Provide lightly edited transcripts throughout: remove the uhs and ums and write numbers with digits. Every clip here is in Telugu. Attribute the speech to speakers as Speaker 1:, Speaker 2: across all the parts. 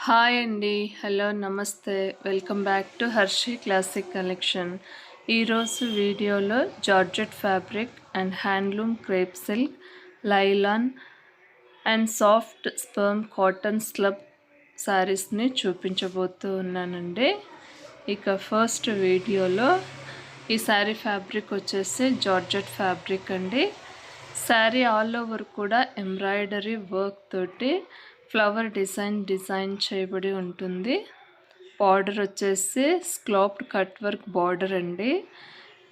Speaker 1: హాయ్ అండి. హలో నమస్తే. Welcome back to Harshi classic collection. ఈరోజు వీడియోలో georgette fabric and handloom crepe silk, లైలాన్ అండ్ సాఫ్ట్ స్పర్మ్ కాటన్ స్లబ్ శారీస్ని చూపించబోతూ ఉన్నానండి. ఇక ఫస్ట్ వీడియోలో ఈ శారీ ఫ్యాబ్రిక్ వచ్చేసి జార్జెట్ ఫ్యాబ్రిక్ అండి. శారీ ఆల్ ఓవర్ కూడా ఎంబ్రాయిడరీ వర్క్ తోటి ఫ్లవర్ డిజైన్ చేయబడి ఉంటుంది. బార్డర్ వచ్చేసి స్క్లాప్డ్ కట్ వర్క్ బార్డర్ అండి.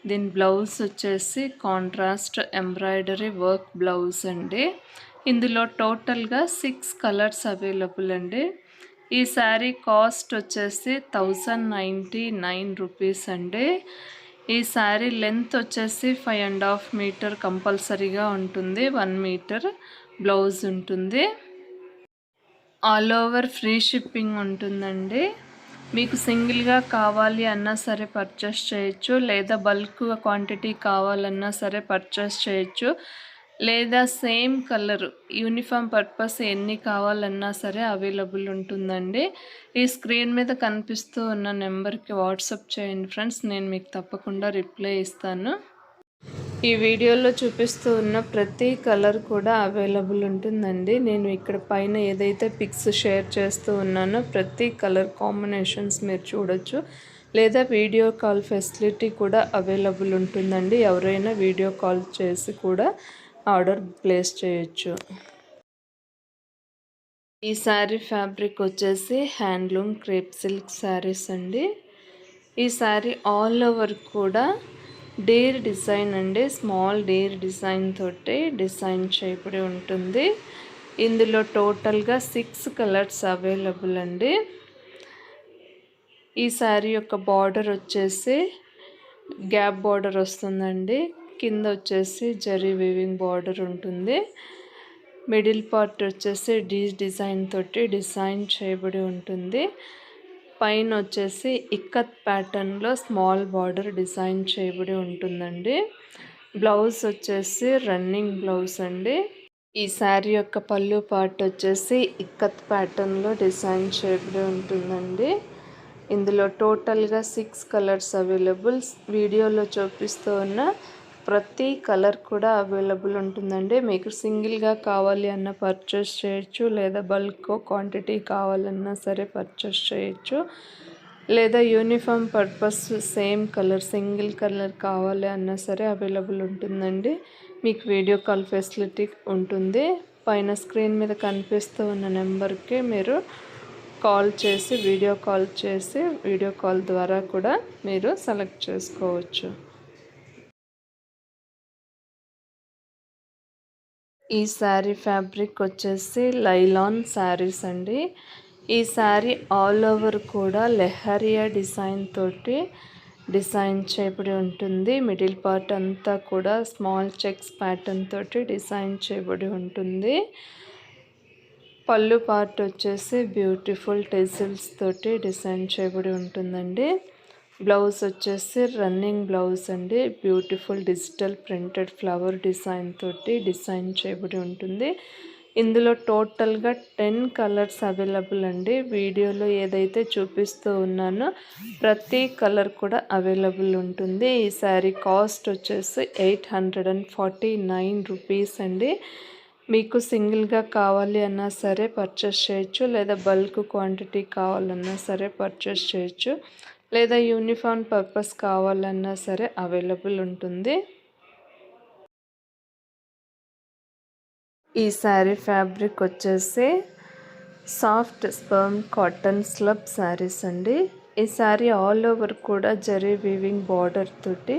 Speaker 1: దీని బ్లౌజ్ వచ్చేసి కాంట్రాస్ట్ ఎంబ్రాయిడరీ వర్క్ బ్లౌజ్ అండి. ఇందులో టోటల్గా 6 కలర్స్ అవైలబుల్ అండి. ఈ శారీ కాస్ట్ వచ్చేసి 1099 రూపీస్ అండి. ఈ శారీ లెంత్ వచ్చేసి 5.5 మీటర్ కంపల్సరీగా ఉంటుంది. 1 మీటర్ బ్లౌజ్ ఉంటుంది. ఆల్ ఓవర్ ఫ్రీ షిప్పింగ్ ఉంటుందండి. మీకు సింగిల్గా కావాలి అన్నా సరే పర్చేస్ చేయొచ్చు, లేదా బల్క్ క్వాంటిటీ కావాలన్నా సరే పర్చేస్ చేయొచ్చు, లేదా సేమ్ కలర్ యూనిఫామ్ పర్పస్ ఎన్ని కావాలన్నా సరే అవైలబుల్ ఉంటుందండి. ఈ స్క్రీన్ మీద కనిపిస్తూ ఉన్న నెంబర్కి వాట్సాప్ చేయండి ఫ్రెండ్స్, నేను మీకు తప్పకుండా రిప్లై ఇస్తాను. ఈ వీడియోలో చూపిస్తూ ఉన్న ప్రతి కలర్ కూడా అవైలబుల్ ఉంటుందండి. నేను ఇక్కడ పైన ఏదైతే పిక్స్ షేర్ చేస్తూ ఉన్నానో ప్రతి కలర్ కాంబినేషన్స్ మీరు చూడొచ్చు, లేదా వీడియో కాల్ ఫెసిలిటీ కూడా అవైలబుల్ ఉంటుందండి. ఎవరైనా వీడియో కాల్ చేసి కూడా ఆర్డర్ ప్లేస్ చేయొచ్చు. ఈ శారీ ఫ్యాబ్రిక్ వచ్చేసి హ్యాండ్లూమ్ క్రేప్ సిల్క్ శారీస్ అండి. ఈ శారీ ఆల్ ఓవర్ కూడా డేర్ డిజైన్ అండి. స్మాల్ డేర్ డిజైన్ తోటి డిజైన్ చేయబడి ఉంటుంది. ఇందులో టోటల్గా 6 కలర్స్ అవైలబుల్ అండి. ఈ శారీ యొక్క బార్డర్ వచ్చేసి గ్యాప్ బార్డర్ వస్తుందండి. కింద వచ్చేసి జరీ వీవింగ్ బార్డర్ ఉంటుంది. మిడిల్ పార్ట్ వచ్చేసి డిజైన్ తోటి డిజైన్ చేయబడి ఉంటుంది. పైన వచ్చేసి ఇక్కత్ ప్యాటర్న్లో స్మాల్ బార్డర్ డిజైన్ చేయబడి ఉంటుందండి. బ్లౌజ్ వచ్చేసి రన్నింగ్ బ్లౌజ్ అండి. ఈ శారీ యొక్క పళ్ళు పార్ట్ వచ్చేసి ఇక్కత్ ప్యాటర్న్లో డిజైన్ చేయబడి ఉంటుందండి. ఇందులో టోటల్గా 6 కలర్స్ అవైలబుల్. వీడియోలో చూపిస్తూ ఉన్న ప్రతి కలర్ కూడా అవైలబుల్ ఉంటుందండి. మీకు సింగిల్గా కావాలి అన్న పర్చేస్ చేయొచ్చు, లేదా బల్క్ క్వాంటిటీ కావాలన్నా సరే పర్చేస్ చేయొచ్చు, లేదా uniform purpose same colour single colour కావాలి అన్నా సరే అవైలబుల్ ఉంటుందండి. మీకు వీడియో కాల్ ఫెసిలిటీ ఉంటుంది. పైన స్క్రీన్ మీద కనిపిస్తూ ఉన్న నెంబర్కి మీరు కాల్ చేసి వీడియో కాల్ ద్వారా కూడా మీరు సెలెక్ట్ చేసుకోవచ్చు. ఈ శారీ ఫ్యాబ్రిక్ వచ్చేసి లైలాన్ శారీస్ అండి. ఈ శారీ ఆల్ ఓవర్ కూడా లెహరియా డిజైన్ తోటి డిజైన్ చేయబడి ఉంటుంది. మిడిల్ పార్ట్ అంతా కూడా స్మాల్ చెక్స్ ప్యాటర్న్ తోటి డిజైన్ చేయబడి ఉంటుంది. పళ్ళు పార్ట్ వచ్చేసి బ్యూటిఫుల్ టెజిల్స్ తోటి డిజైన్ చేయబడి ఉంటుందండి. బ్లౌజ్ వచ్చేసి రన్నింగ్ బ్లౌజ్ అండి. Beautiful digital printed flower design తోటి డిజైన్ చేయబడి ఉంటుంది. ఇందులో టోటల్గా 10 కలర్స్ అవైలబుల్ అండి. వీడియోలో ఏదైతే చూపిస్తూ ఉన్నానో ప్రతి కలర్ కూడా అవైలబుల్ ఉంటుంది. ఈ శారీ కాస్ట్ వచ్చేసి 849 రూపీస్ అండి. మీకు సింగిల్గా కావాలి అన్నా సరే పర్చేస్ చేయొచ్చు, లేదా బల్క్ క్వాంటిటీ కావాలన్నా సరే పర్చేస్ చేయొచ్చు, లేదా యూనిఫామ్ పర్పస్ కావాలన్నా సరే అవైలబుల్ ఉంటుంది. ఈ శారీ ఫ్యాబ్రిక్ వచ్చేసి సాఫ్ట్ స్పర్మ్ కాటన్ స్లబ్ శారీస్ అండి. ఈ శారీ ఆల్ ఓవర్ కూడా జరీ వీవింగ్ బార్డర్ తోటి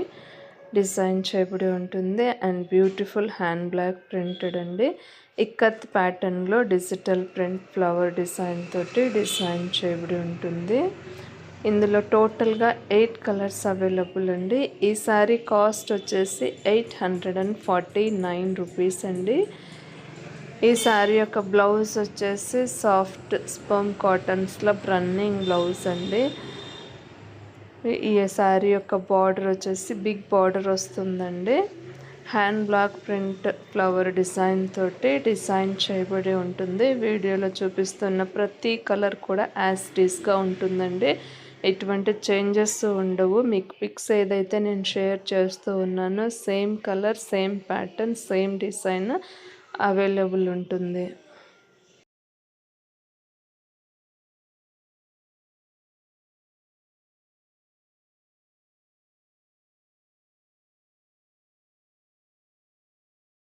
Speaker 1: డిజైన్ చేయబడి ఉంటుంది. And beautiful hand block printed అండి. ఇక్కత్ ప్యాటర్న్లో డిజిటల్ ప్రింట్ ఫ్లవర్ డిజైన్ తోటి డిజైన్ చేయబడి ఉంటుంది. ఇందులో టోటల్గా 8 కలర్స్ అవైలబుల్ అండి. ఈ శారీ కాస్ట్ వచ్చేసి 849 రూపీస్ అండి. ఈ శారీ యొక్క బ్లౌజ్ వచ్చేసి సాఫ్ట్ స్పర్మ్ కాటన్స్లో రన్నింగ్ బ్లౌజ్ అండి. ఈ శారీ యొక్క బార్డర్ వచ్చేసి బిగ్ బార్డర్ వస్తుందండి. Hand black print flower design తోటి డిజైన్ చేయబడి ఉంటుంది. వీడియోలో చూపిస్తున్న ప్రతి కలర్ కూడా యాజ్ టీస్గా ఉంటుందండి. ఎటువంటి చేంజెస్ ఉండవు. మీకు పిక్స్ ఏదైతే నేను షేర్ చేస్తూ ఉన్నానో same colour, same pattern, same design available ఉంటుంది.